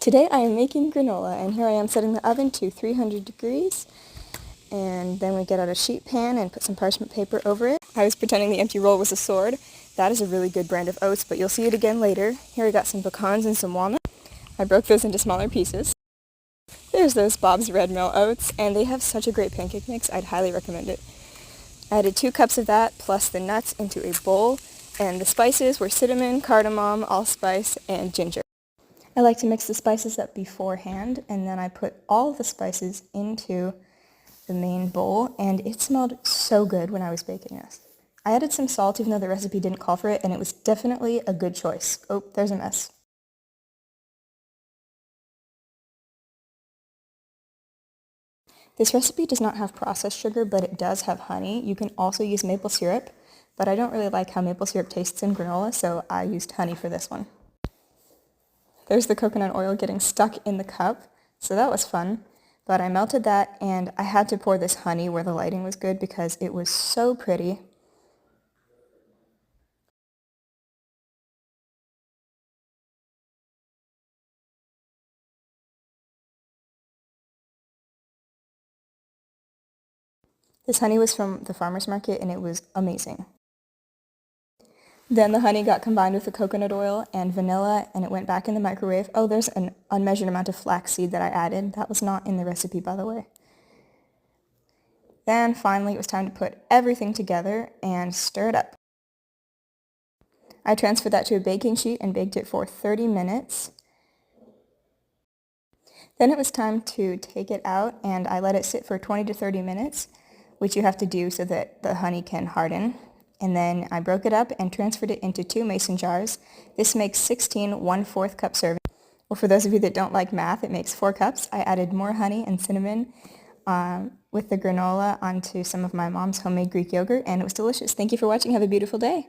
Today I am making granola, and here I am setting the oven to 300 degrees, and then we get out a sheet pan and put some parchment paper over it. I was pretending the empty roll was a sword. That is a really good brand of oats, but you'll see it again later. Here I got some pecans and some walnuts. I broke those into smaller pieces. There's those Bob's Red Mill oats, and they have such a great pancake mix. I'd highly recommend it. I added 2 cups of that plus the nuts into a bowl, and the spices were cinnamon, cardamom, allspice, and ginger. I like to mix the spices up beforehand, and then I put all of the spices into the main bowl, and it smelled so good when I was baking this. I added some salt even though the recipe didn't call for it, and it was definitely a good choice. Oh, there's a mess. This recipe does not have processed sugar, but it does have honey. You can also use maple syrup, but I don't really like how maple syrup tastes in granola, so I used honey for this one. There's the coconut oil getting stuck in the cup, so that was fun. But I melted that, and I had to pour this honey where the lighting was good because it was so pretty. This honey was from the farmer's market, and it was amazing. Then the honey got combined with the coconut oil and vanilla, and it went back in the microwave. Oh, there's an unmeasured amount of flaxseed that I added. That was not in the recipe, by the way. Then finally it was time to put everything together and stir it up. I transferred that to a baking sheet and baked it for 30 minutes. Then it was time to take it out, and I let it sit for 20 to 30 minutes, which you have to do so that the honey can harden. And then I broke it up and transferred it into 2 mason jars. This makes 16 1/4 cup servings. Well, for those of you that don't like math, it makes 4 cups. I added more honey and cinnamon with the granola onto some of my mom's homemade Greek yogurt, and it was delicious. Thank you for watching. Have a beautiful day.